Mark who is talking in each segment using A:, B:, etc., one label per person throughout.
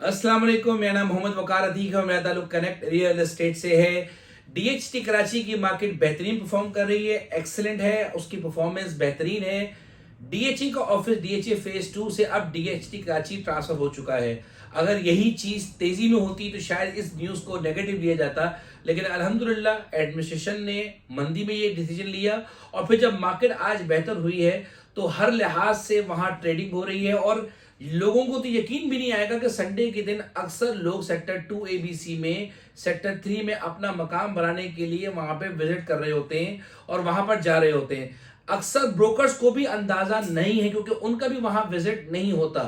A: अस्सलाम वालेकुम, मेरा नाम मोहम्मद वकार अतीक है और मेरा ताल्लुक कनेक्ट रियल एस्टेट से है। डीएचटी कराची की मार्केट बेहतरीन परफॉर्म कर रही है, एक्सेलेंट है, उसकी परफॉर्मेंस बेहतरीन है। डीएचई का ऑफिस डीएचई फेज 2 से अब डीएचटी कराची ट्रांसफर हो चुका है। अगर यही चीज तेजी में होती तो शायद इस न्यूज को नेगेटिव लिया जाता, लेकिन अल्हम्दुलिल्लाह एडमिनिस्ट्रेशन ने मंदी में ये डिसीजन लिया और फिर जब मार्केट आज बेहतर हुई है तो हर लिहाज से वहां ट्रेडिंग हो रही है और लोगों को तो यकीन भी नहीं आएगा कि संडे के दिन अक्सर लोग सेक्टर 2 एबीसी में सेक्टर 3 में अपना मकाम बनाने के लिए वहां पे विजिट कर रहे होते हैं और वहां पर जा रहे होते हैं। अक्सर ब्रोकर्स को भी अंदाजा नहीं है क्योंकि उनका भी वहां विजिट नहीं होता।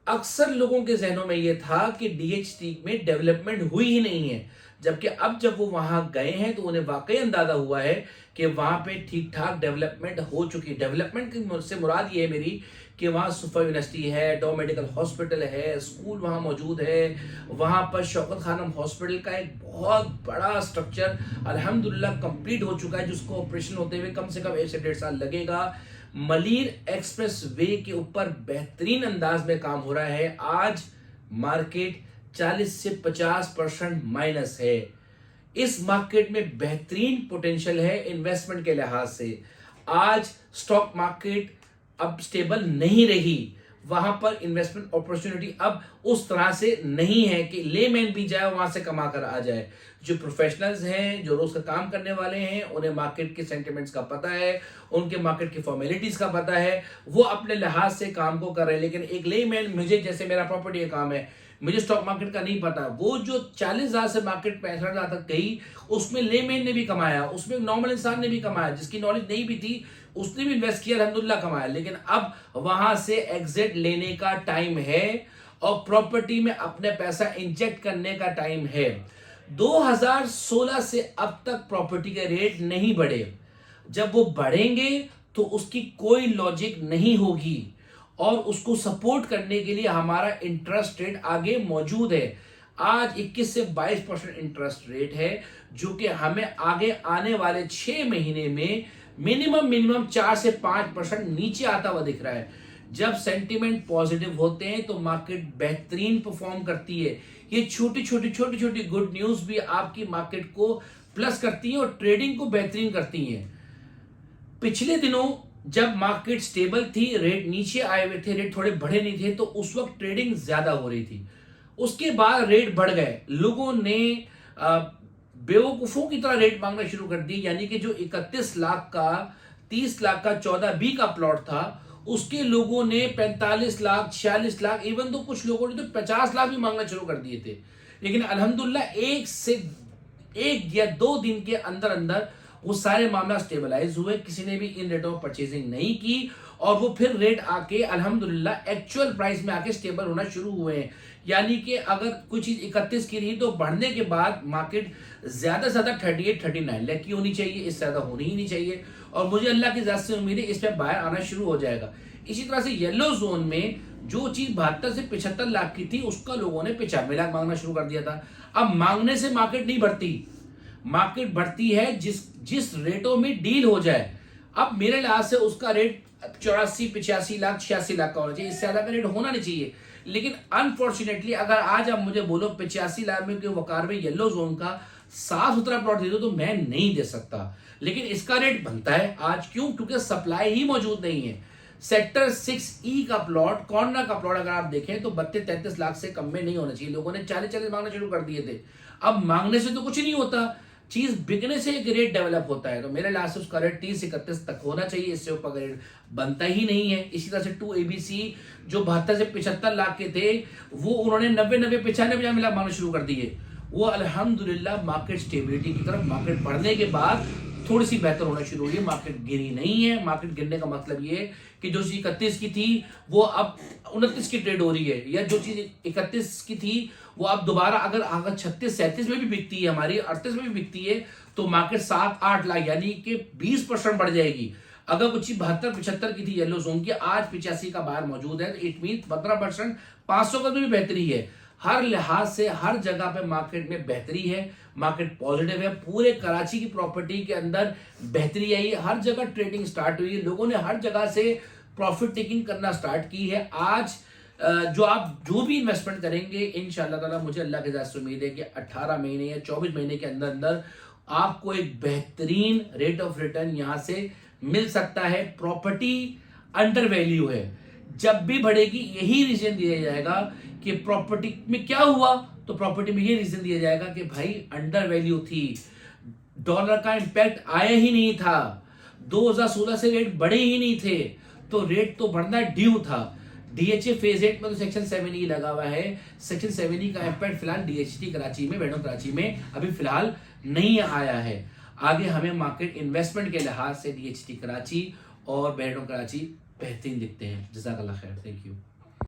A: अक्सर लोगों के जहनों में यह था कि डीएचटी में डेवलपमेंट हुई ही नहीं है, जबकि अब जब वो वहां गए हैं तो उन्हें वाकई अंदाजा हुआ है कि वहां पे ठीक ठाक डेवलपमेंट हो चुकी है। डेवलपमेंट की से मुराद ये है मेरी कि वहाँ सुपर यूनिवर्सिटी है, डॉ मेडिकल हॉस्पिटल है, स्कूल वहाँ मौजूद है, वहाँ पर शौकत खानम हॉस्पिटल का एक बहुत बड़ा स्ट्रक्चर अल्हम्दुलिल्लाह कंप्लीट हो चुका है, जिसको ऑपरेशन होते हुए कम से कम 1 से 1.5 साल लगेगा। मलीर एक्सप्रेस वे के ऊपर बेहतरीन अंदाज में काम हो रहा है। आज मार्केट 40 से 50% माइनस है। इस मार्केट में बेहतरीन पोटेंशियल है इन्वेस्टमेंट के लिहाज से। आज स्टॉक मार्केट अब स्टेबल नहीं रही, वहां पर इन्वेस्टमेंट अपॉर्चुनिटी अब उस तरह से नहीं है कि लेमैन भी जाए वहां से कमा कर आ जाए। जो प्रोफेशनल्स हैं, जो रोज का काम करने वाले हैं, उन्हें मार्केट के सेंटिमेंट्स का पता है, उनके मार्केट की फॉर्मेलिटीज का पता है, वो अपने लिहाज से काम को कर रहे हैं। लेकिन एक लेमैन, मुझे जैसे मेरा प्रॉपर्टी का काम है, मुझे स्टॉक मार्केट का नहीं पता, वो जो 40,000 से मार्केट 65,000 तक गई, उसमें लेमैन ने भी कमाया, उसमें नॉर्मल इंसान ने भी कमाया, जिसकी नॉलेज नहीं भी थी उसने भी इन्वेस्ट किया, अल्हम्दुलिल्लाह कमाया। लेकिन अब वहां से एग्जिट लेने का टाइम है और प्रॉपर्टी में अपने पैसा इंजेक्ट करने का टाइम है। 2016 से अब तक प्रॉपर्टी के रेट नहीं बढ़े। जब वो बढ़ेंगे तो उसकी कोई लॉजिक नहीं होगी और उसको सपोर्ट करने के लिए हमारा इंटरेस्ट रेट आगे मौजूद है। आज 21 से 22% इंटरेस्ट रेट है, जो कि हमें आगे आने वाले 6 महीने में मिनिमम 4 से 5% नीचे आता हुआ दिख रहा है। जब सेंटिमेंट पॉजिटिव होते हैं तो मार्केट बेहतरीन परफॉर्म करती है। ये छोटी छोटी गुड न्यूज भी आपकी मार्केट को प्लस करती है और ट्रेडिंग को बेहतरीन करती है। पिछले दिनों जब मार्केट स्टेबल थी, रेट नीचे आए हुए थे, रेट थोड़े बढ़े नहीं थे, तो उस वक्त ट्रेडिंग ज्यादा हो रही थी। उसके बाद रेट बढ़ गए, लोगों ने बेवकूफों की तरह रेट मांगना शुरू कर दी। यानी कि जो 31 लाख का 30 लाख का 14B का प्लॉट था, उसके लोगों ने 45 लाख 46 लाख, इवन तो कुछ लोगों ने तो 50 लाख भी मांगना शुरू कर दिए थे। लेकिन अल्हम्दुलिल्लाह 1 या 2 दिन के अंदर अंदर वो सारे मामला स्टेबलाइज हुए, किसी ने भी इन रेटों में परचेजिंग नहीं की और वो फिर रेट आके अल्हम्दुलिल्लाह एक्चुअल प्राइस में आके स्टेबल होना शुरू हुए हैं। यानी कि अगर कोई चीज 31 की रही तो बढ़ने के बाद मार्केट ज्यादा से ज्यादा 38-39 लाख की होनी चाहिए, इससे ज्यादा होनी ही नहीं चाहिए। और मुझे अल्लाह की जात से उम्मीद है इस पर बाहर आना शुरू हो जाएगा। इसी तरह से येलो जोन में जो चीज 72 से 75 लाख की थी, उसका लोगों ने 95 लाख मांगना शुरू कर दिया था। अब मांगने से मार्केट नहीं बढ़ती, मार्केट बढ़ती है जिस रेटों में डील हो जाए। अब मेरे लिहाज से उसका रेट 84-85 लाख 86 लाख का होना चाहिए, इससे ज्यादा का रेट होना नहीं चाहिए। लेकिन अनफॉर्चुनेटली अगर आज आप मुझे बोलो 85 लाख में वकार में येलो जोन का साफ सुथरा प्लॉट दे दो तो मैं नहीं दे सकता, लेकिन इसका रेट बनता है आज। क्यों? क्योंकि सप्लाई ही मौजूद नहीं है। सेक्टर 6E का प्लॉट, कॉर्नर का प्लॉट अगर आप देखें तो 32-33 लाख से कम में नहीं होना चाहिए। लोगों ने 40-40 मांगना शुरू कर दिए थे। अब मांगने से तो कुछ नहीं होता, चीज बिकने से एक रेट डेवलप होता है। तो मेरे लिहाज से उसका रेट 30-31 तक होना चाहिए, इससे ऊपर रेट बनता ही नहीं है। इसी तरह से 2ABC जो 72 से 75 लाख के थे, वो उन्होंने 90-95 लाख मांगना शुरू कर दिए। वो अल्हम्दुलिल्लाह मार्केट स्टेबिलिटी की तरफ, मार्केट बढ़ने के बाद थोड़ी सी बेहतर होना शुरू हुई है। मार्केट गिरी नहीं है। मार्केट गिरने का मतलब ये है कि जो चीज 31 की थी वो अब 29 की ट्रेड हो रही है, या जो चीज 31 की थी वो अब दोबारा अगर 36-37 में भी बिकती है, हमारी 38 में भी बिकती है, तो मार्केट 7-8 लाख यानी कि 20% बढ़ जाएगी। अगर कुछ 72-75 की थी येलो जोन की, आज 85 का बाहर मौजूद है, तो इट मीन 15%, 500 का भी बेहतरी है। हर लिहाज से हर जगह पे मार्केट में बेहतरी है, मार्केट पॉजिटिव है। पूरे कराची की प्रॉपर्टी के अंदर बेहतरी आई, हर जगह ट्रेडिंग स्टार्ट हुई है, लोगों ने हर जगह से प्रॉफिट टेकिंग करना स्टार्ट की है। आज जो आप जो भी इन्वेस्टमेंट करेंगे इंशाल्लाह ताला, मुझे अल्लाह के ज़ात से उम्मीद है कि 18 महीने या 24 महीने के अंदर अंदर आपको एक बेहतरीन रेट ऑफ रिटर्न यहां से मिल सकता है। प्रॉपर्टी अंडर वैल्यू है, जब भी बढ़ेगी यही रीजन दिया जाएगा कि प्रॉपर्टी में क्या हुआ, तो प्रॉपर्टी में ये रीजन दिया जाएगा कि भाई अंडर वैल्यू थी, डॉलर का इंपैक्ट आया ही नहीं था, 2016 से रेट बढ़े ही नहीं थे, तो रेट तो बढ़ना ड्यू था। डीएचए फेज 8 में तो सेक्शन 7E लगा हुआ है, सेक्शन 7E का इंपैक्ट फिलहाल डीएचटी कराची में, बेडो कराची में अभी फिलहाल नहीं आया है। आगे हमें मार्केट इन्वेस्टमेंट के लिहाज से डीएचटी कराची और बेडो कराची बेहतरीन दिखते हैं। जज़ाकल्लाह खैर, थैंक यू।